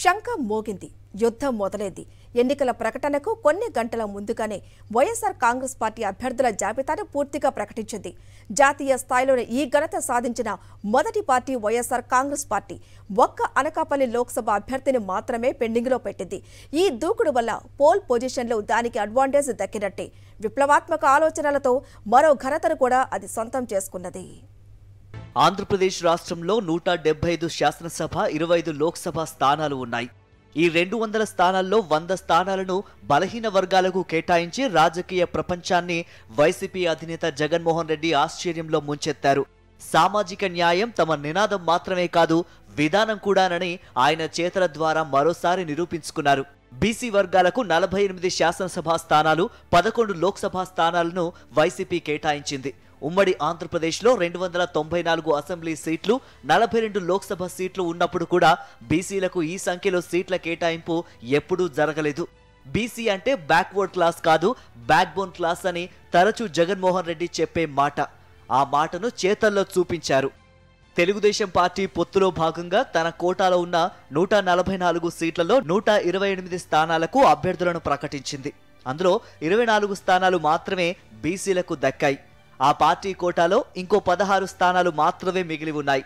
శంఖం మోగింది, యుద్ధం మొదలైంది. ఎన్నికల ప్రకటనకు కొన్ని గంటల ముందుగానే వైఎస్ఆర్ కాంగ్రెస్ పార్టీ అభ్యర్థుల జాబితాను పూర్తిగా ప్రకటించింది. జాతీయ స్థాయిలోనే ఈ ఘనత సాధించిన మొదటి పార్టీ వైఎస్ఆర్ కాంగ్రెస్ పార్టీ ఒక్క అనకాపల్లి లోక్సభ అభ్యర్థిని మాత్రమే పెండింగ్లో పెట్టింది. ఈ దూకుడు వల్ల పోల్ పొజిషన్లో దానికి అడ్వాంటేజ్ దక్కినట్టే. విప్లవాత్మక ఆలోచనలతో మరో ఘనతను కూడా అది సొంతం చేసుకున్నది. ఆంధ్రప్రదేశ్ రాష్ట్రంలో 175 శాసనసభ, 25 లోక్సభ స్థానాలు ఉన్నాయి. ఈ 200 స్థానాల్లో 100 స్థానాలను బలహీన వర్గాలకు కేటాయించి రాజకీయ ప్రపంచాన్ని వైసీపీ అధినేత జగన్మోహన్ రెడ్డి ఆశ్చర్యంలో ముంచెత్తారు. సామాజిక న్యాయం తమ నినాదం మాత్రమే కాదు, విధానం కూడానని ఆయన చేతల ద్వారా మరోసారి నిరూపించుకున్నారు. బీసీ వర్గాలకు 48 శాసనసభ స్థానాలు, 11 లోక్సభ స్థానాలను వైసీపీ కేటాయించింది. ఉమ్మడి ఆంధ్రప్రదేశ్లో 294 అసెంబ్లీ సీట్లు, 42 లోక్సభ సీట్లు ఉన్నప్పుడు కూడా బీసీలకు ఈ సంఖ్యలో సీట్ల కేటాయింపు ఎప్పుడూ జరగలేదు. బీసీ అంటే బ్యాక్వర్డ్ క్లాస్ కాదు, బ్యాక్ బోన్ క్లాస్ అని తరచూ జగన్మోహన్ రెడ్డి చెప్పే మాట. ఆ మాటను చేతల్లో చూపించారు. తెలుగుదేశం పార్టీ పొత్తులో భాగంగా తన కోటాలో ఉన్న 144 సీట్లలో 128 స్థానాలకు అభ్యర్థులను ప్రకటించింది. అందులో 24 స్థానాలు మాత్రమే బీసీలకు దక్కాయి. ఆ పార్టీ కోటాలో ఇంకో 16 స్థానాలు మాత్రమే మిగిలి ఉన్నాయి.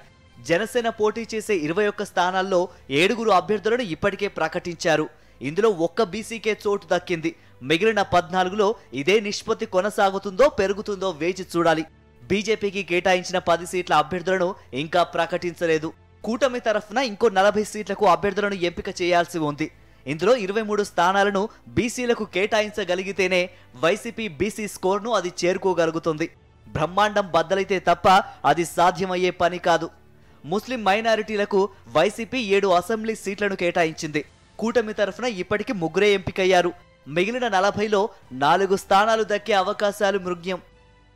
జనసేన పోటీ చేసే 21 స్థానాల్లో 7 అభ్యర్థులను ఇప్పటికే ప్రకటించారు. ఇందులో ఒక్క బీసీకే చోటు దక్కింది. మిగిలిన 14లో ఇదే నిష్పత్తి కొనసాగుతుందో పెరుగుతుందో వేచి చూడాలి. బీజేపీకి కేటాయించిన 10 సీట్ల అభ్యర్థులను ఇంకా ప్రకటించలేదు. కూటమి తరఫున ఇంకో 40 సీట్లకు అభ్యర్థులను ఎంపిక చేయాల్సి ఉంది. ఇందులో 23 స్థానాలను బీసీలకు కేటాయించగలిగితేనే వైసీపీ బీసీ స్కోర్ను అది చేరుకోగలుగుతుంది. బ్రహ్మాండం బద్దలైతే తప్ప అది సాధ్యమయ్యే పని కాదు. ముస్లిం మైనారిటీలకు వైసీపీ 7 అసెంబ్లీ సీట్లను కేటాయించింది. కూటమి తరఫున ఇప్పటికి 3 ఎంపికయ్యారు. మిగిలిన 40లో 4 స్థానాలు దక్కే అవకాశాలు మృగ్యం.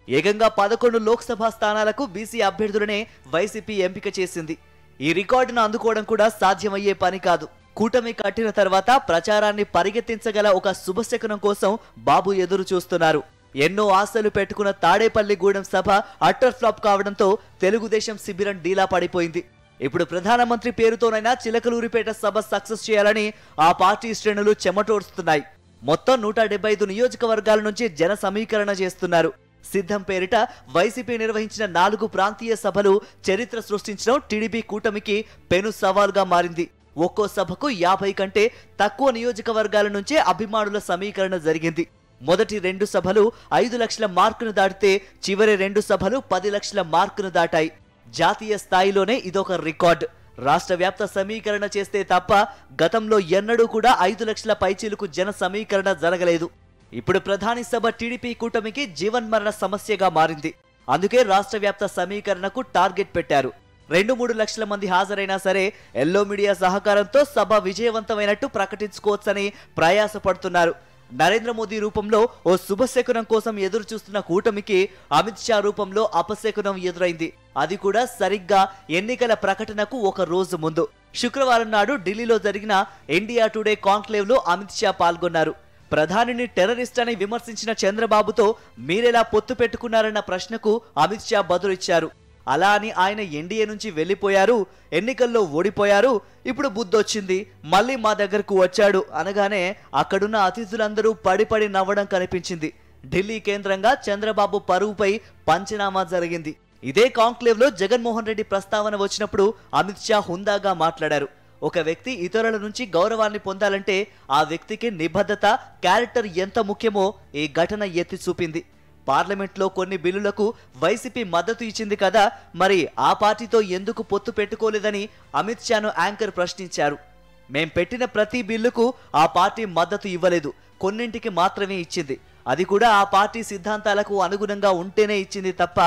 ఏకంగా 11 లోక్సభ స్థానాలకు బీసీ అభ్యర్థులనే వైసీపీ ఎంపిక చేసింది. ఈ రికార్డును అందుకోవడం కూడా సాధ్యమయ్యే పని కాదు. కూటమి కట్టిన తర్వాత ప్రచారాన్ని పరిగెత్తించగల ఒక శుభశకునం కోసం బాబు ఎదురు చూస్తున్నారు. ఎన్నో ఆశలు పెట్టుకున్న తాడేపల్లిగూడెం సభ అట్టర్ ఫ్లాప్ కావడంతో తెలుగుదేశం శిబిరం డీలా పడిపోయింది. ఇప్పుడు ప్రధానమంత్రి పేరుతోనైనా చిలకలూరిపేట సభ సక్సెస్ చేయాలని ఆ పార్టీ శ్రేణులు చెమటోడుస్తున్నాయి. మొత్తం 175 నియోజకవర్గాల నుంచి జన సమీకరణ చేస్తున్నారు. సిద్ధం పేరిట వైసీపీ నిర్వహించిన 4 ప్రాంతీయ సభలు చరిత్ర సృష్టించడం టీడీపీ కూటమికి పెను సవాల్గా మారింది. ఒక్కో సభకు 50 కంటే తక్కువ నియోజకవర్గాల నుంచే అభిమానుల సమీకరణ జరిగింది. మొదటి 2 సభలు 5 లక్షల మార్కును దాటితే చివరి 2 సభలు 10 లక్షల మార్కును దాటాయి. జాతీయ స్థాయిలోనే ఇదొక రికార్డు. రాష్ట్ర వ్యాప్త సమీకరణ చేస్తే తప్ప గతంలో ఎన్నడూ కూడా 5 లక్షల పైచీలకు జన సమీకరణ జరగలేదు. ఇప్పుడు ప్రధాని సభ టీడీపీ కూటమికి జీవన్మరణ సమస్యగా మారింది. అందుకే రాష్ట్ర వ్యాప్త సమీకరణకు టార్గెట్ పెట్టారు. 2-3 లక్షల మంది హాజరైనా సరే ఎల్లో మీడియా సహకారంతో సభ విజయవంతమైనట్టు ప్రకటించుకోవచ్చని ప్రయాసపడుతున్నారు. నరేంద్ర మోదీ రూపంలో ఓ శుభశకునం కోసం ఎదురు చూస్తున్న కూటమికి అమిత్ షా రూపంలో అపశకునం ఎదురైంది. అది కూడా సరిగ్గా ఎన్నికల ప్రకటనకు ఒక రోజు ముందు. శుక్రవారం నాడు ఢిల్లీలో జరిగిన ఇండియా టుడే కాంక్లేవ్ లో అమిత్ షా పాల్గొన్నారు. ప్రధానిని టెర్రరిస్ట్ అని విమర్శించిన చంద్రబాబుతో మీరెలా పొత్తు పెట్టుకున్నారన్న ప్రశ్నకు అమిత్ షా బదులిచ్చారు. అలా అని ఆయన ఎన్డీఏ నుంచి వెళ్లిపోయారు, ఎన్నికల్లో ఓడిపోయారు, ఇప్పుడు బుద్ధొచ్చింది, మళ్ళీ మా దగ్గరకు వచ్చాడు అనగానే అక్కడున్న అతిథులందరూ పడి నవ్వడం కనిపించింది. ఢిల్లీ కేంద్రంగా చంద్రబాబు పరువుపై పంచనామా జరిగింది. ఇదే కాంక్లేవ్ లో జగన్మోహన్ రెడ్డి ప్రస్తావన వచ్చినప్పుడు అమిత్ షా హుందాగా మాట్లాడారు. ఒక వ్యక్తి ఇతరుల నుంచి గౌరవాన్ని పొందాలంటే ఆ వ్యక్తికి నిబద్ధత, క్యారెక్టర్ ఎంత ముఖ్యమో ఈ ఘటన ఎత్తి చూపింది. పార్లమెంట్లో కొన్ని బిల్లులకు వైసీపీ మద్దతు ఇచ్చింది కదా, మరి ఆ పార్టీతో ఎందుకు పొత్తు పెట్టుకోలేదని అమిత్ షాను యాంకర్ ప్రశ్నించారు. మేం పెట్టిన ప్రతి బిల్లుకు ఆ పార్టీ మద్దతు ఇవ్వలేదు, కొన్నింటికి మాత్రమే ఇచ్చింది. అది కూడా ఆ పార్టీ సిద్ధాంతాలకు అనుగుణంగా ఉంటేనే ఇచ్చింది తప్ప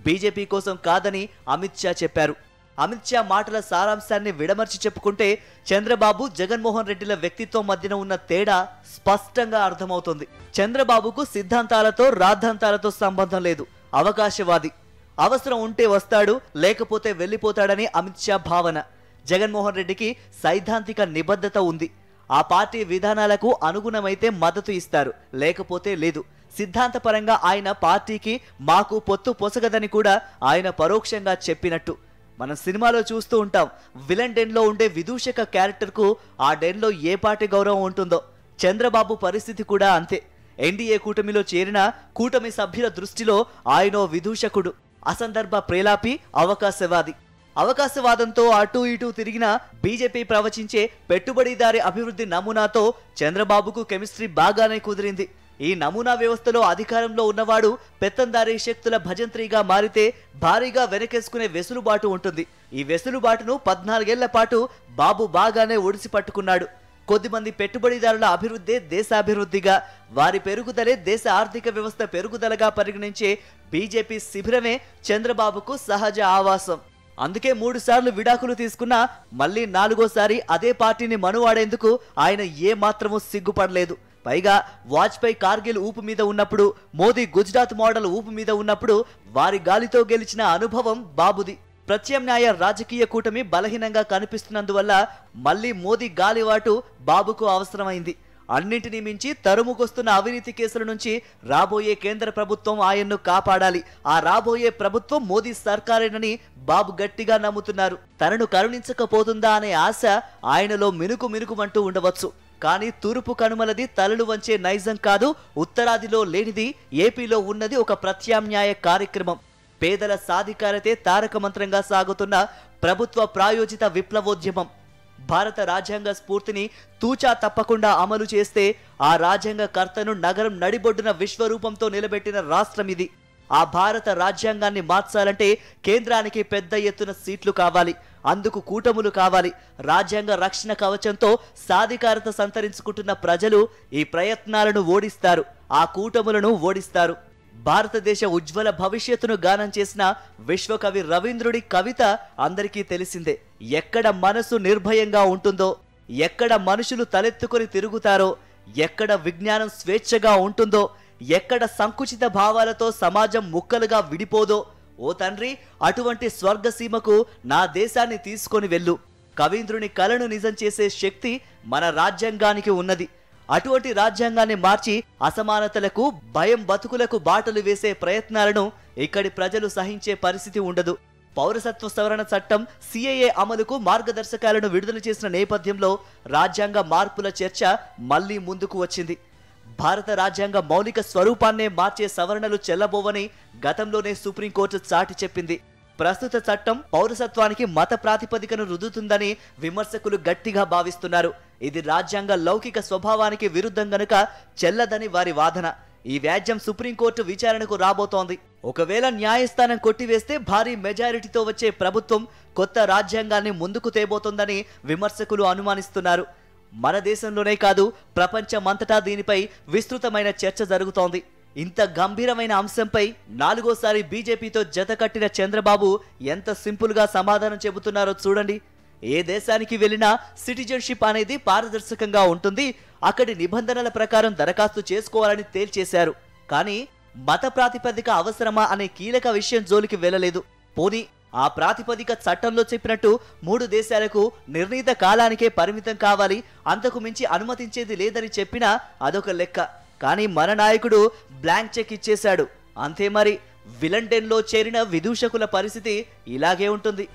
బీజేపీ కోసం కాదని అమిత్ షా చెప్పారు. అమిత్ షా మాటల సారాంశాన్ని విడమర్చి చెప్పుకుంటే చంద్రబాబు, జగన్మోహన్ రెడ్డిల వ్యక్తిత్వం మధ్యన ఉన్న తేడా స్పష్టంగా అర్థమవుతుంది. చంద్రబాబుకు సిద్ధాంతాలతో, రాద్ధాంతాలతో సంబంధం లేదు, అవకాశవాది. అవసరం ఉంటే వస్తాడు, లేకపోతే వెళ్ళిపోతాడని అమిత్ షా భావన. జగన్మోహన్ రెడ్డికి సైద్ధాంతిక నిబద్ధత ఉంది. ఆ పార్టీ విధానాలకు అనుగుణమైతే మద్దతు ఇస్తారు, లేకపోతే లేదు. సిద్ధాంతపరంగా ఆయన పార్టీకి మాకు పొత్తు పొసగదని కూడా ఆయన పరోక్షంగా చెప్పినట్టు. మనం సినిమాలో చూస్తూ ఉంటాం, విలన్ డెన్ లో ఉండే విదూషక క్యారెక్టర్ కు ఆ డెన్ లో ఏ పాటి గౌరవం ఉంటుందో చంద్రబాబు పరిస్థితి కూడా అంతే. ఎన్డీఏ కూటమిలో చేరిన కూటమి సభ్యుల దృష్టిలో ఆయనో విదూషకుడు, అసందర్భ ప్రేలాపి, అవకాశవాదంతో అటూ ఇటూ తిరిగిన బీజేపీ ప్రవచించే పెట్టుబడిదారి అభివృద్ధి నమూనాతో చంద్రబాబుకు కెమిస్ట్రీ బాగానే కుదిరింది. ఈ నమూనా వ్యవస్థలో అధికారంలో ఉన్నవాడు పెత్తందారీ శక్తుల భజంత్రిగా మారితే భారీగా వెనకేసుకునే వెసులుబాటు ఉంటుంది. ఈ వెసులుబాటును 14 ఏళ్ల పాటు బాబు బాగానే ఒడిసి పట్టుకున్నాడు. కొద్దిమంది పెట్టుబడిదారుల అభివృద్ధే దేశాభివృద్ధిగా, వారి పెరుగుదలే దేశ ఆర్థిక వ్యవస్థ పెరుగుదలగా పరిగణించే బీజేపీ శిబిరమే చంద్రబాబుకు సహజ ఆవాసం. అందుకే 3 సార్లు విడాకులు తీసుకున్నా మళ్ళీ 4వసారి అదే పార్టీని మనువాడేందుకు ఆయన ఏ మాత్రమూ సిగ్గుపడలేదు. పైగా వాజ్పేయి కార్గిల్ ఊపు మీద ఉన్నప్పుడు, మోదీ గుజరాత్ మోడల్ ఊపు మీద ఉన్నప్పుడు వారి గాలితో గెలిచిన అనుభవం బాబుది. ప్రత్యామ్నాయ రాజకీయ కూటమి బలహీనంగా కనిపిస్తున్నందువల్ల మళ్ళీ మోదీ గాలివాటు బాబుకు అవసరమైంది. అన్నింటినీ మించి తరుముకొస్తున్న అవినీతి కేసుల నుంచి రాబోయే కేంద్ర ప్రభుత్వం ఆయన్ను కాపాడాలి. ఆ రాబోయే ప్రభుత్వం మోదీ సర్కారేనని బాబు గట్టిగా నమ్ముతున్నారు. తనను కరుణించకపోతుందా అనే ఆశ ఆయనలో మినుకుమంటూ ఉండవచ్చు. కానీ తూర్పు కనుమలది తలలు వంచే నైజం కాదు, ఉత్తరాదిలో లేనిది ఏపీలో ఉన్నది ఒక ప్రత్యామ్నాయ కార్యక్రమం. పేదల సాధికారతే తారక మంత్రంగా సాగుతున్న ప్రభుత్వ ప్రాయోజిత విప్లవోద్యమం. భారత రాజ్యాంగ స్ఫూర్తిని తూచా తప్పకుండా అమలు చేస్తే ఆ రాజ్యాంగ కర్తను నగరం నడిబొడ్డున విశ్వరూపంతో నిలబెట్టిన రాష్ట్రం ఇది. ఆ భారత రాజ్యాంగాన్ని మార్చాలంటే కేంద్రానికి పెద్ద ఎత్తున సీట్లు కావాలి, అందుకు కూటములు కావాలి. రాజ్యాంగ రక్షణ కవచంతో సాధికారత సంతరించుకుంటున్న ప్రజలు ఈ ప్రయత్నాలను ఓడిస్తారు, ఆ కూటములను ఓడిస్తారు. భారతదేశ ఉజ్వల భవిష్యత్తును గానం చేసిన విశ్వకవి రవీంద్రుడి కవిత అందరికీ తెలిసిందే. ఎక్కడ మనసు నిర్భయంగా ఉంటుందో, ఎక్కడ మనుషులు తలెత్తుకొని తిరుగుతారో, ఎక్కడ విజ్ఞానం స్వేచ్ఛగా ఉంటుందో, ఎక్కడ సంకుచిత భావాలతో సమాజం ముక్కలుగా విడిపోదో, ఓ తండ్రి అటువంటి స్వర్గసీమకు నా దేశాన్ని తీసుకొని వెళ్ళు. కవీంద్రుని కలను నిజం చేసే శక్తి మన రాజ్యాంగానికి ఉన్నది. అటువంటి రాజ్యాంగాన్ని మార్చి అసమానతలకు, భయం బతుకులకు బాటలు వేసే ప్రయత్నాలను ఇక్కడి ప్రజలు సహించే పరిస్థితి ఉండదు. పౌరసత్వ సవరణ చట్టం సిఏఏ అమలుకు మార్గదర్శకాలను విడుదల చేసిన నేపథ్యంలో రాజ్యాంగ మార్పుల చర్చ మళ్లీ ముందుకు వచ్చింది. భారత రాజ్యాంగ మౌలిక స్వరూపాన్నే మార్చే సవరణలు చెల్లబోవని గతంలోనే సుప్రీంకోర్టు చాటి చెప్పింది. ప్రస్తుత చట్టం పౌరసత్వానికి మత ప్రాతిపదికను రుద్దుతుందని విమర్శకులు గట్టిగా భావిస్తున్నారు. ఇది రాజ్యాంగ లౌకిక స్వభావానికి విరుద్ధం గనుక చెల్లదని వారి వాదన. ఈ వ్యాజ్యం సుప్రీంకోర్టు విచారణకు రాబోతోంది. ఒకవేళ న్యాయస్థానం కొట్టివేస్తే భారీ మెజారిటీతో వచ్చే ప్రభుత్వం కొత్త రాజ్యాంగాన్ని ముందుకు తేబోతోందని విమర్శకులు అనుమానిస్తున్నారు. మన దేశంలోనే కాదు, ప్రపంచమంతటా దీనిపై విస్తృతమైన చర్చ జరుగుతోంది. ఇంత గంభీరమైన అంశంపై 4వసారి బీజేపీతో జతకట్టిన చంద్రబాబు ఎంత సింపుల్ గా సమాధానం చెబుతున్నారో చూడండి. ఏ దేశానికి వెళ్ళినా సిటిజన్షిప్ అనేది పారదర్శకంగా ఉంటుంది, అక్కడి నిబంధనల ప్రకారం దరఖాస్తు చేసుకోవాలని తేల్చేశారు. కానీ మత ప్రాతిపదిక అవసరమా అనే కీలక విషయం జోలికి వెళ్ళలేదు. పోనీ ఆ ప్రాతిపదిక చట్టంలో చెప్పినట్టు 3 దేశాలకు నిర్ణీత కాలానికే పరిమితం కావాలి, అంతకు మించి అనుమతించేది లేదని చెప్పినా అదొక లెక్క. కానీ మన నాయకుడు బ్లాంక్ చెక్ ఇచ్చేశాడు. అంతే మరి. విలన్ డెన్ లో చేరిన విదూషకుల పరిస్థితి ఇలాగే ఉంటుంది.